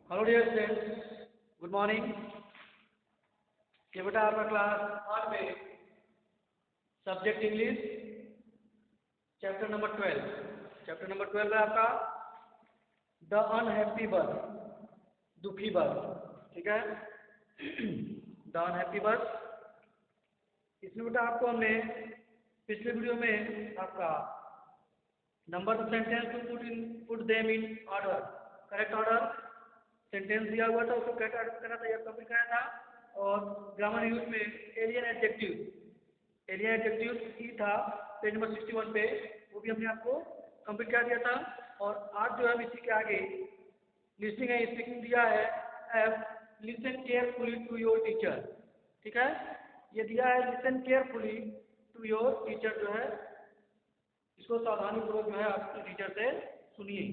Hello dear students, good morning. ये बेटा आपका क्लास 8 में सब्जेक्ट इंग्लिश चैप्टर नंबर 12 है आपका द अनहैप्पी बर्ड, दुखी बर्ड। ठीक है, द अनहैप्पी बर्ड। इसमें बेटा आपको हमने पिछले वीडियो में आपका number of sentence to put them in order, correct order sentence दिया हुआ था, उसको करेक्ट ऑर्डर करना था, यह कंप्लीट कराया था। और ग्रामर यूज में एलियन एडजेक्टिव ही था पेज नंबर 61 पे, वो भी हमने आपको कंप्लीट करा दिया था। और आज जो है इसी के आगे लिसनिंग है, स्पीकिंग दिया है। F listen carefully to your teacher. ठीक है, ये दिया है listen carefully to your teacher, जो है इसको सावधानी पूर्वक जो है आपके टीचर से सुनिए।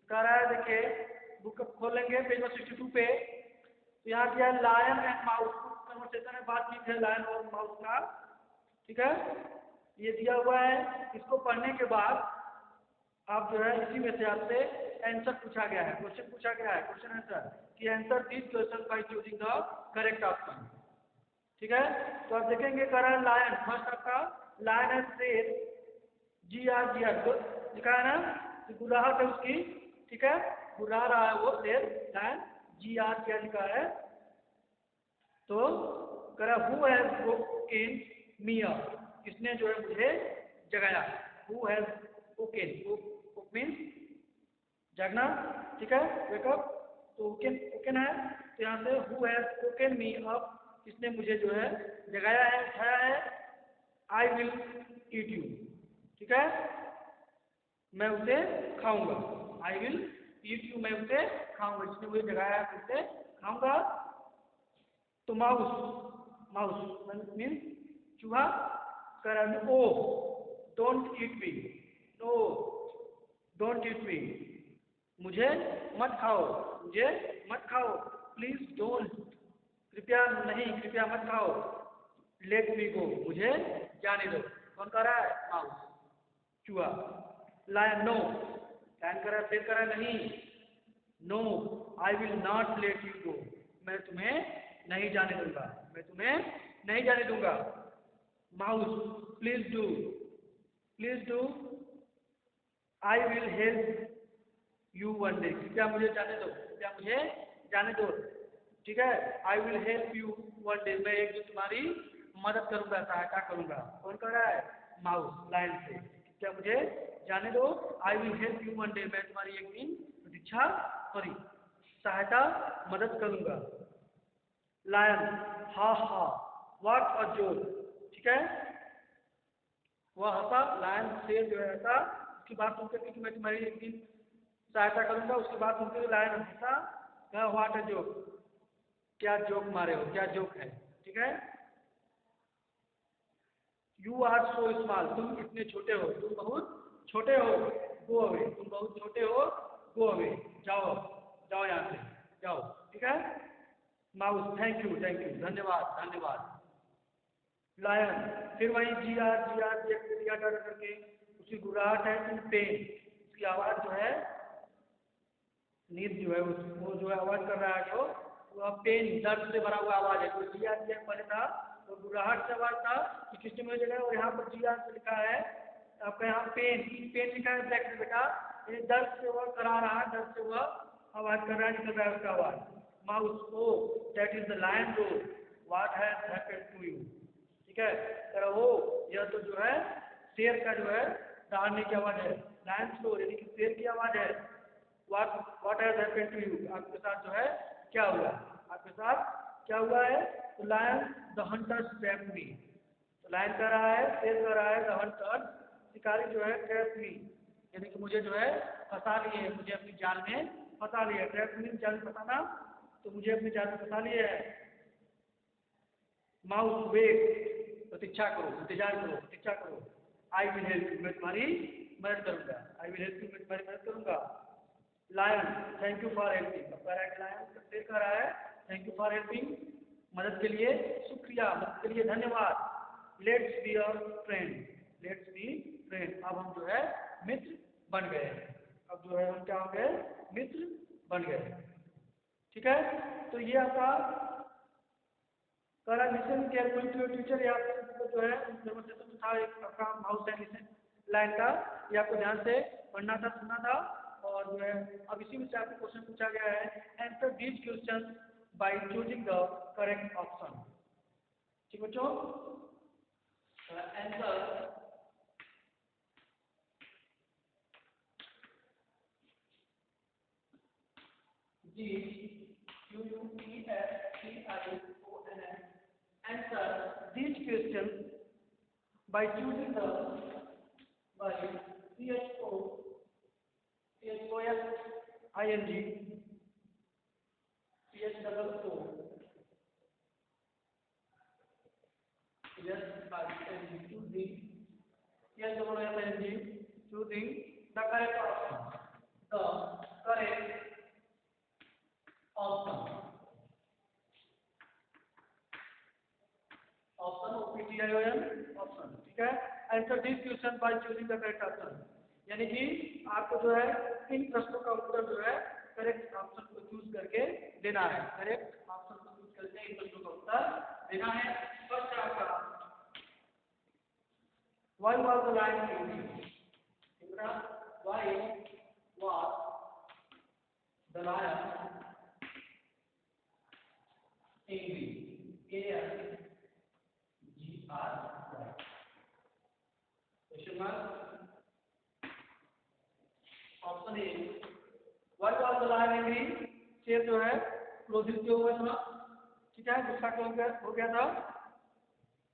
कह रहा है, देखिए बुक खोलेंगे पेज नंबर 62 पे, तो यहाँ दिया है लायन एंड माउस। कन्वर्सेशन है, बातचीत है लायन और माउस का। ठीक है, ये दिया हुआ है। इसको पढ़ने के बाद आप जो है इसी में से आपसे आंसर पूछा गया है, क्वेश्चन पूछा गया है, क्वेश्चन आंसर कि answer this question by choosing the correct option. ठीक है, तो आप देखेंगे कर रहा है लायन, फर्स्ट आपका लायन एंड शेर, GR तो लिखा है ना, गुर्राहट है उसकी। ठीक है, गुर्रा रहा है वो शेर, लायन, GR क्या लिखा है। तो करा who has woken me up, किसने जो है मुझे जगाया। Who has woken, woke means जगना। ठीक है, वेकअप, तो वोकन है, तो यहाँ से who has woken me up, किसने मुझे जो है जगाया है, उठाया है। I will eat you. ठीक है, मैं उसे खाऊंगा। आई विल ईट यू, मैं उसे खाऊंगा, जिसने मुझे जगाया है मैं उसे खाऊंगा। तो माउस मीन्स चूहा। कर oh don't eat me, no don't eat me, मुझे मत खाओ, मुझे मत खाओ। प्लीज डोंट, कृपया नहीं, कृपया मत खाओ। लेट मी गो, मुझे जाने दो। कौन कर रहा है, माउस, चूहा। लायन नो, लायन करा, शेर करा नहीं, no I will not let you go, मैं तुम्हें नहीं जाने दूंगा, मैं तुम्हें नहीं जाने दूंगा। Mouse please do I will help you one day, क्या मुझे जाने दो, क्या मुझे जाने दो। ठीक है, I will help you one day, मैं एक दिन तुम्हारी मदद करूंगा, सहायता करूंगा। कौन कर रहा है, माउस, लायन से, क्या मुझे जाने दो। I will help you one day, मैं तुम्हारी एक दिन प्रतीक्षा सॉरी सहायता मदद करूंगा। लायन हा व्हाट अ जोक। ठीक है, वह हंसा, लायन शेर जो है हंसा, उसकी बात सुनकर कि मैं तुम्हारी एक दिन सहायता करूंगा, उसकी बात सुनकर लायन हंसा, कहा व्हाट अ जोक, क्या जोक मारे हो, क्या जोक है। ठीक है, यू आर सो स्मॉल, तुम इतने छोटे हो, तुम बहुत छोटे हो। गो अवे, तुम बहुत छोटे हो, गो अवे, जाओ जाओ यहाँ से, जाओ। ठीक है, माउस थैंक यू, धन्यवाद धन्यवाद। लायन फिर वही जी आर करके उसकी गुर्राहट है, इन पेन, उसकी आवाज जो है, नींद जो है वो जो है आवाज कर रहा है, जो वो पेन, दर्द से भरा हुआ आवाज है। तो जी आर पहले था तो गुर्राहट से आवाज था कि किसने मुझे जगह, और यहाँ पर GR से लिखा है आपका, यहाँ पेन लिखा है ब्लैक में बेटा, ये दर्द से वह करा रहा है, दर्द से वह आवाज कर रहा है, निकल रहा है उसका आवाज। Mouse oh that is the lion roar, what has happened to you. ठीक है, कह वो यह तो जो है शेर का जो है दहाड़ने की आवाज है, लायन रो यानी कि शेर की आवाज है। What has happened to you, आपके साथ जो है क्या हुआ, आपके साथ क्या हुआ है। तो लायन द हंटर ट्रैप्ड मी, तो लायन कह रहा है, शेर कह रहा है, द हंटर शिकारी जो है ट्रैप्ड मी, यानी कि मुझे जो है फंसा लिए, मुझे अपनी जाल में फंसा लिया। ट्रैप्ड मी जाल में फंसाना, तो मुझे अपनी जाल में फंसा लिए है। माउस वेट, प्रतीक्षा करो, इंतजार करो, प्रतीक्षा करो। आई विल हेल्प यू, मैं तुम्हारी मदद करूंगा, आई विल हेल्प यू, मैं तुम्हारी मदद करूंगा। Lion thank you for helping, अब कह रहा है कि लायन शेर कह रहा है थैंक यू फॉर हेल्पिंग, मदद के लिए शुक्रिया, मदद के लिए धन्यवाद। Let's be a friend, let's be friend, अब हम जो है मित्र बन गए, अब जो है हम क्या हो गए, मित्र बन गए। ठीक है, तो ये आपका करा listen carefully to your teacher, या जो है कन्वर्सेशन था एक आपका माउस एंड लिसन लाइन का, ये आपको ध्यान से पढ़ना था, सुनना था। और जो है अब इसी में से आपको क्वेश्चन पूछा गया है, answer these question by choosing the correct option. ठीक बच्चों, answer G U U P S T I O N N, answer these questions by choosing the by choosing the correct option, the correct option, option OPTION option. ठीक है, answer this question by choosing the correct option, यानी कि आपको जो है इन प्रश्नों का उत्तर जो है करेक्ट ऑप्शन को चूज करके देना है, करेक्ट ऑप्शन को चूज करके इन प्रश्नों का उत्तर देना है। फर्स्ट है आपका why was the lion angry, दूसरा why was the lion angry, ANGRY, question mark. Option A why was the lion angry, शेर जो है क्रोधित क्यों हुआ था, ठीक है, गुस्सा क्यों हो गया था,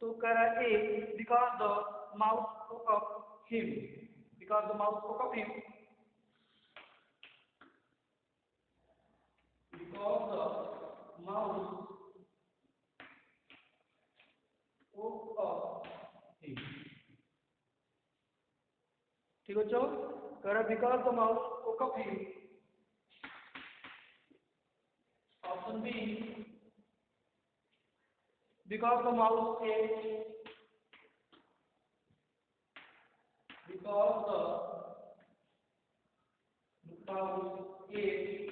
तो कह रहा है a because the mouth spoke of him, because the mouth spoke of him, because the mouth spoke of him। ठीक बच्चों, कह रहा because the mouth spoke of him। Option B because the mouse ate, because the mouse ate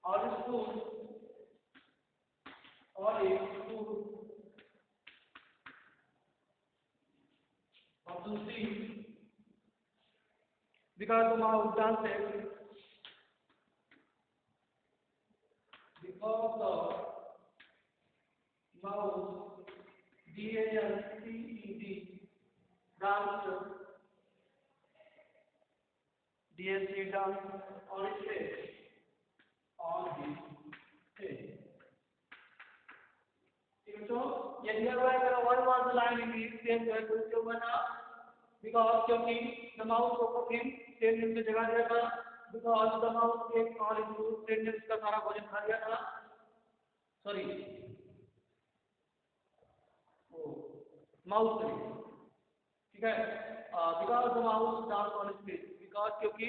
all its food, option C because the mouse dances, because the mouse DANCED dance, DNC dance on its face, on his face। तो ये दिया हुआ है कि one was the line in this same जो है क्यों बना, बिकॉज क्योंकि the mouse spoke of him, same ने उसे जगा दिया था, because the mouse ate all his food, same ने उसका सारा भोजन खा लिया था, सॉरी माउस ने, ठीक है, because the mouse dance on his face, because क्योंकि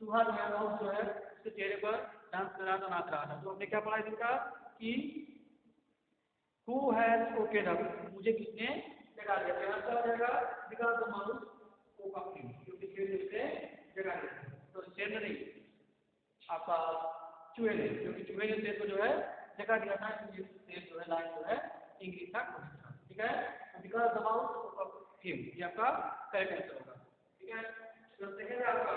चूहा जो है माउस जो है उसके चेहरे पर डांस कर रहा था, नाच रहा था। तो हमने क्या पढ़ा इसका कि Who has okayed up, मुझे किसने जगा दिया, तो यहाँ क्या हो जाएगा because the mouse spoke of him, क्योंकि शेर ने उसे जगा दिया, तो शेर ने नहीं आपका चूहे ने, क्योंकि चूहे ने शेर को जो है जगा दिया था, क्योंकि शेर जो है लाइन जो है इंग्लिश था, ठीक है, because the mouse spoke of him, ये आपका करेक्ट आंसर होगा। ठीक है, तो सेकंड है आपका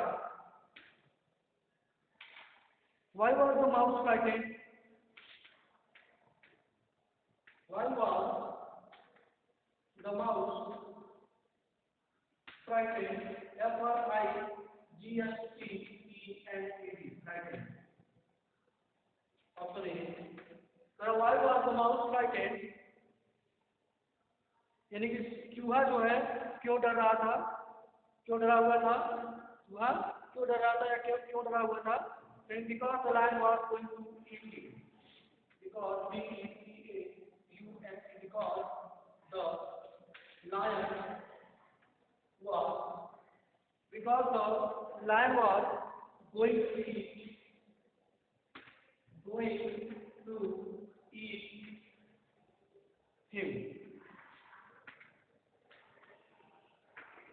why was the mouse frightened, why was the mouse frightened, FRIGHTENED, frightened, option A। तो why was the mouse frightened, यानी कि चूहा जो है क्यों डर रहा था, क्यों डरा हुआ था, चूहा क्यों डर रहा था या क्यों डरा हुआ था, because the lion was going to eat him, because because the lion was, because the lion was going to eat him,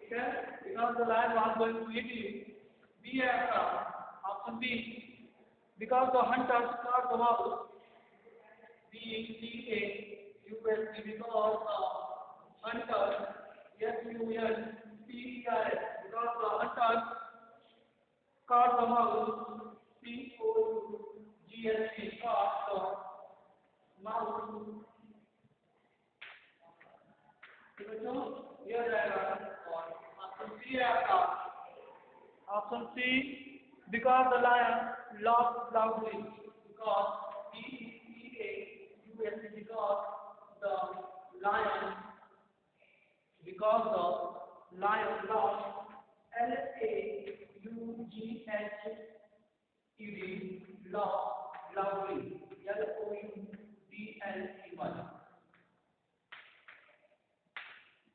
ठीक है, because the lion was going to eat him, B है आपका option B, because the hunters caught the mouse. B, C, A, U, S, T, because the hunters, S, U, N, T, E, R, S, because the hunters caught the mouse. C, O, U, G, S, T, caught the mouse. ठीक है बच्चों, ये हो जाएगा और option C है आपका option C because the lion laughed loudly because P-E-A-U-S because the lion laughed L-A-U-G-H-E-D laughed loudly L-O-U-D-L-E-Y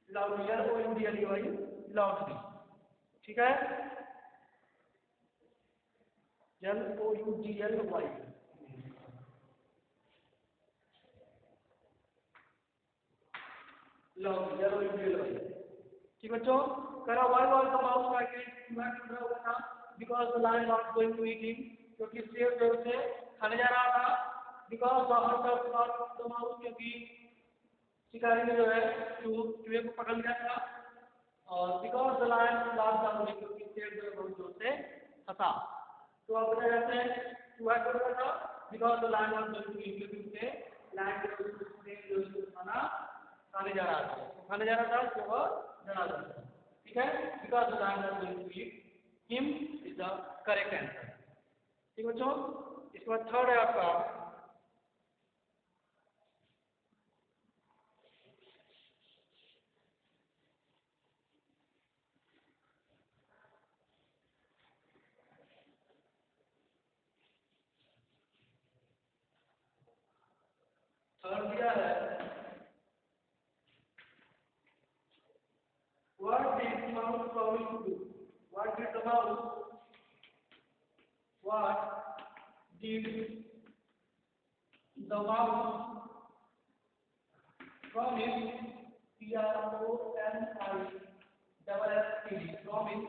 loudly L-O-U-D-L-E-Y loudly ठीक है L-O-U-D-L-Y loudly L-O-U-D-L-Y ठीक बच्चों करा why was the mouse frightened मैं ढूंढ रहा हुआ था because the lion was going to eat him क्योंकि शेर जो उसे खाने जा रहा था because the hunter caught the mouse क्योंकि शिकारी ने जो है चूहे को पकड़ लिया था और because the lion laughed loudly क्योंकि शेर जो है बहुत जोर से हंसा तो आप बता जाते हैं चूहा क्यों डरा था because the lion was going to eat क्योंकि उसे लायन जो खाने जा रहा था तो वह डरा था ठीक है because the lion was going to eat him is the correct answer ठीक बच्चों इसके बाद थर्ड है आपका थर्ड दिया है What did the mouse promise to do? What did the mouse promise? P-R-O-M-I-S-S-E-D promise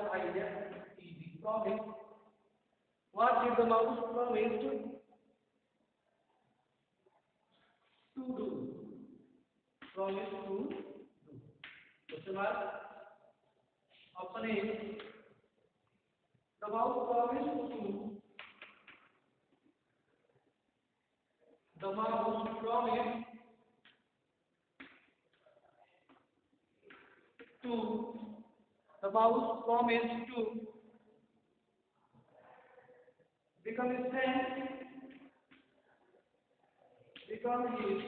P-R-O-M-I-S-E-D promise What did the mouse promise to do? Promise to do. Question mark. Option A. The mouse promised to. The mouse promised to. The mouse promised to become his friend. Become his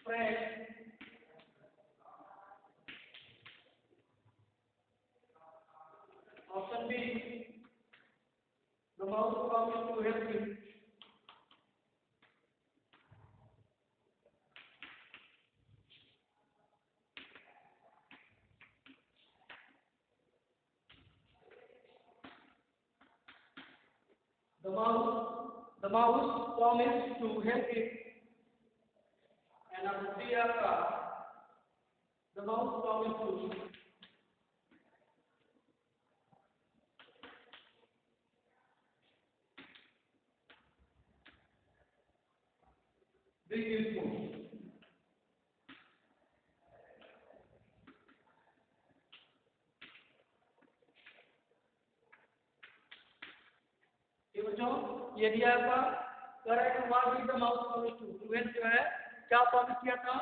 friend. Option B. The mouse promised to help him. The mouse promised to help him. And after 3 years, the mouse promised to bring him food. ये बच्चों ये दिया आपका correct what did the mouse promise to चूहे जो है क्या promise किया था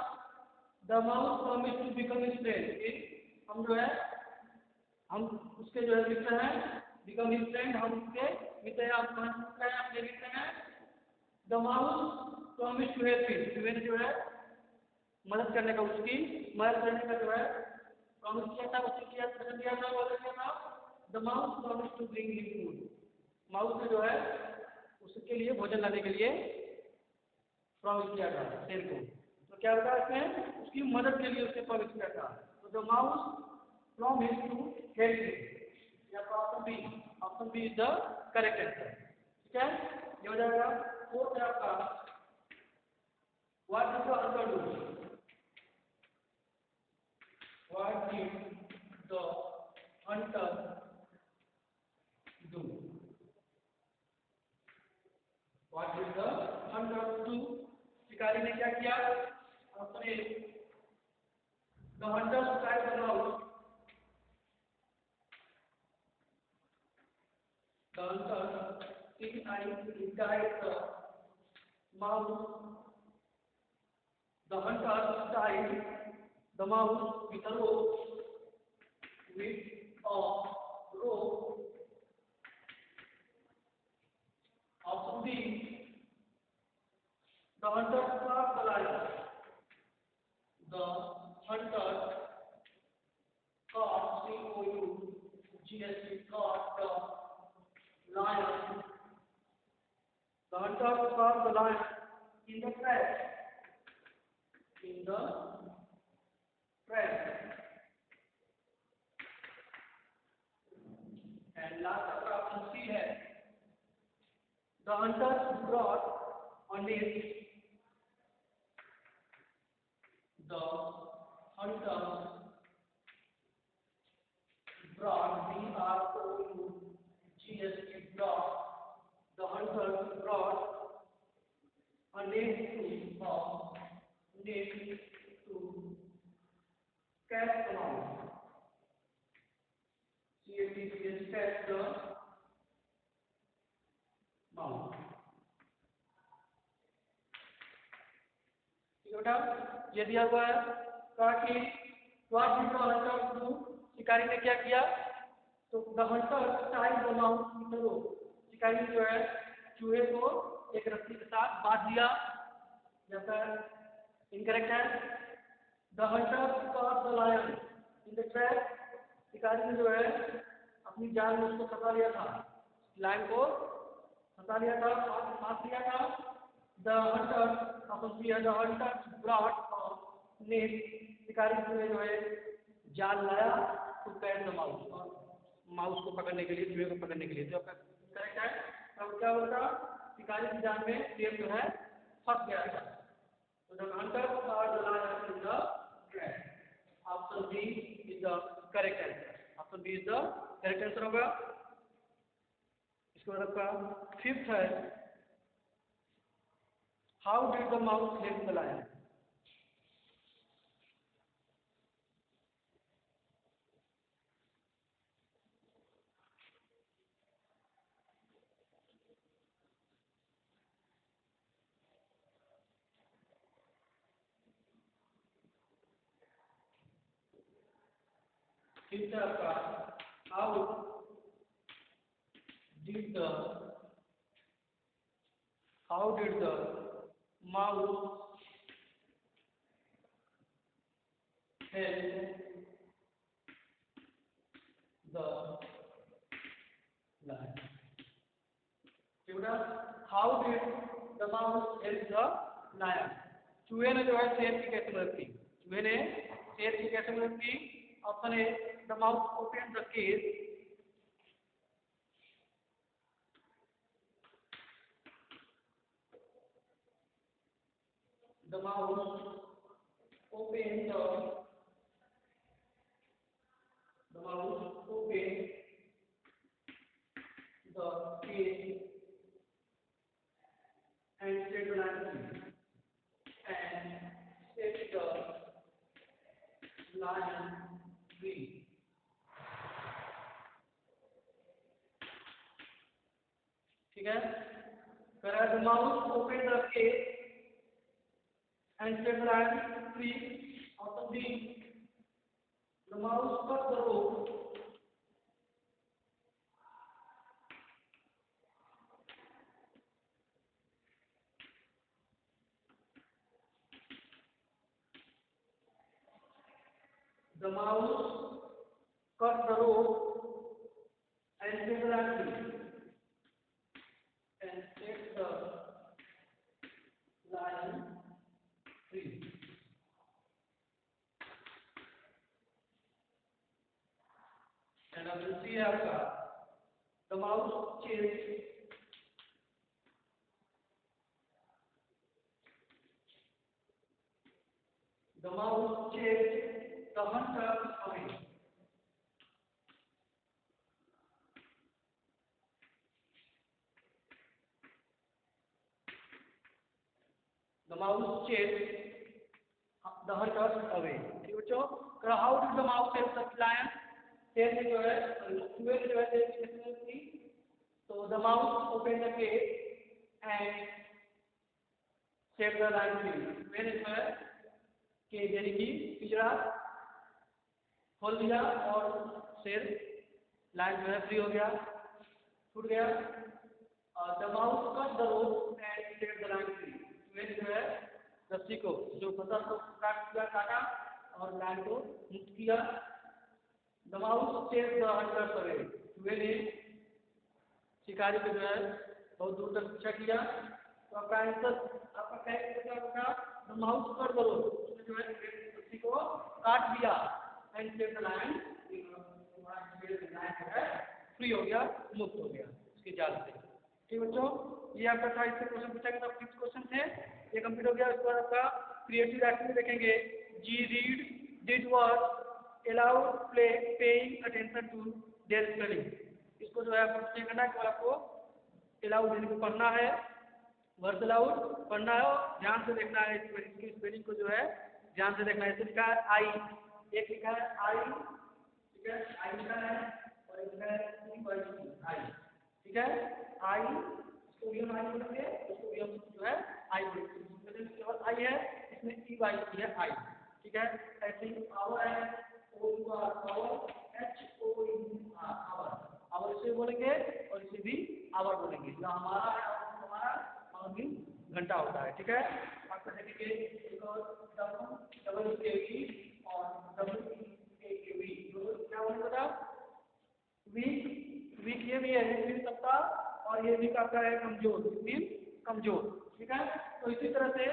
the mouse promise to become his friend हम जो है हम उसके जो है मित्र हैं बिकम हिज फ्रेंड हम उसके मित्र हैं आप अपने मित्र हैं the mouse promise to help him चूहे ने जो है मदद करने का जो है प्रॉमिस किया था उसने किया था वादा किया था the mouse promise to bring him food mouse ने जो है उसके लिए भोजन लाने के लिए प्रॉमिस किया था शेर को तो क्या होगा इसमें उसकी मदद के लिए उसने प्रॉमिस किया था तो the mouse promise to help him या option B is the correct answer ठीक है ये हो जाएगा फोर्थ है आपका what do the hunter do What did the hunter do? What did the hunter do? शिकारी ने क्या किया? Option A, the hunter tried the mouse. The hunter tied the mouse. The hunter tied the mouse with a rope. With a rope. Option B. The hunter caught the lion. The hunter caught C-O-U-G-S-T caught the lion. The hunter caught the lion in the trap. In the trap. And last आपका option C है. The hunter brought on it. The hunter brought B-R-O-U-G-S-T brought. The hunter brought a net to catch the mouse. C-A-T-C-H catch the mouse. बेटा ये दिया हुआ है. कहा कि what did the hunter do? शिकारी ने क्या किया? तो the hunter tied the mouse with a rope. शिकारी जो है चूहे को एक रस्सी के साथ बांध दिया. जैसा इनकरेक्ट है. The hunter caught the lion in the trap. शिकारी ने जो है अपनी जाल में उसको फंसा लिया था. लायन को फंसा लिया था, फांस लिया था. The hunter the hunter brought a net. शिकारी ने जो है जाल लाया to catch the mouse. Mouse को पकड़ने के लिए, चूहे को पकड़ने के लिए. जो आपका करेक्ट है. अब क्या होगा? शिकारी की जाल में सेब जो है फंस गया था. तो the hunter caught the lion in the trap. Option B is the correct answer. Option B is the correct answer होगा. इसके बाद आपका फिफ्थ है. How did the mouse help the lion? Fifth है आपका. How did the mouse help the lion? How did the mouse help the lion? चूहे ने जो है शेर की कैसे मदद की? चूहे ने शेर की कैसे मदद की? Option A, the mouse opened the cage. The mouse opened the cage and set the lion free. ठीक है. The mouse opened the cage and set the lion free. Option B, the mouse cut the rope. The mouse cut the rope and set the lion free. And set the lion free. And अब दूसरी है आपका. The mouse chased the the hunters away. The mouse chased the hunters away. ठीक बच्चों, how did the mouse help the lion? शेर ने जो है चूहे ने जो है शेर की, तो the mouse opened the cage and saved the lion. चूहे ने जो है केज यानी कि पिंजरा खोल दिया और शेर लायन जो है फ्री हो गया, छूट गया। The mouse cut the rope and saved the lion free. चूहे ने जो है रस्सी को जो फंसा को काटा और लायन को मुक्त किया। The mouse chased the hunters away. चूहे ने शिकारी को जो है बहुत दूर तक पीछा किया। तो आपका आंसर आपका क्या होगा? The mouse cut the rope, उसने जो है रस्सी को काट दिया and saved the lion, free हो गया, मुक्त हो गया इसके जाल से। ठीक बच्चों, ये आपका था, इससे क्वेश्चन पूछा गया था, 5 क्वेश्चन थे, ये कंप्लीट हो गया। उसके बाद आपका क्रिएटिव एक्टिविटी देखेंगे। जी read did word aloud play paying attention to their spelling. इसको जो है आपको चेक करना है कि आपको अलाउड यानी कि पढ़ना है, वर्ड अलाउड पढ़ना है और ध्यान से देखना है, इसकी स्पेलिंग को जो है ध्यान से देखना है। इसे लिखा है आई, एक लिखा है आई, ठीक है, आई लिखा है और एक लिखा है आई, ठीक है, आई, इसको भी हम आई बोलेंगे, इसको भी हम जो है आई बोलेंगे। केवल आई है, इसमें ई वाई है आई, ठीक है। ऐसे ही आवर है, O U R hour, H O U R hour, hour इसे बोलेंगे और इसे भी आवर बोलेंगे। जो हमारा है हमारा, और भी घंटा होता है, ठीक है। आपका देखेंगे एक और डबल के वी और डब्ल्यू के वी, क्या बोलेंगे बता? वीक, वीक ये भी है मीन सप्ताह, और ये वीक आपका है कमजोर, मीन कमजोर, ठीक है। तो इसी तरह से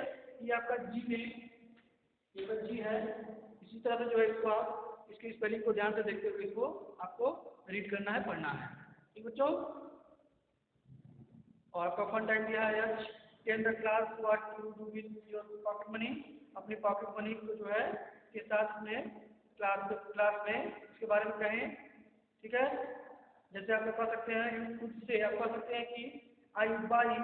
ये आपका जी में, ये जी है, इसी तरह से जो है इसको आप इसकी स्पेलिंग को ध्यान से देखते हुए इसको आपको रीड करना है, पढ़ना है, ठीक बच्चों। और आपका फन टाइम दिया है आज, tenth class what to do with your pocket money. अपनी पॉकेट मनी को जो है के साथ में क्लास में इसके बारे में कहें, ठीक है। जैसे आप पढ़ सकते हैं, खुद से आप पढ़ सकते हैं कि आई बाई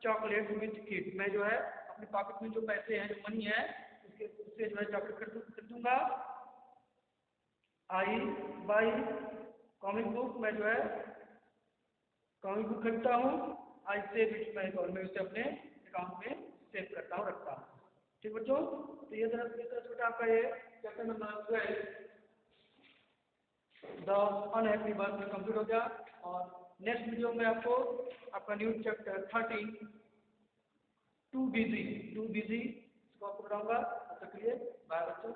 चॉकलेट विद किड। मैं जो है अपनी पॉकेट में जो पैसे हैं, जो मनी है, उससे जो है चॉकलेट खरीदूंगा। आई बाई कॉमिक बुक, मैं जो है कॉमिक बुक खरीदता हूँ। I save it my account, मैं उसे अपने अकाउंट में सेव करता हूँ, रखता हूँ, ठीक बच्चों। तो ये तरह छोटा आपका ये chapter number 12 the unhappy birth में कंप्लीट हो गया। और नेक्स्ट वीडियो में आपको आपका न्यू चैप्टर 13 टू बिजी इसको आपको बताऊंगा। तब तक के लिए बाय बच्चों।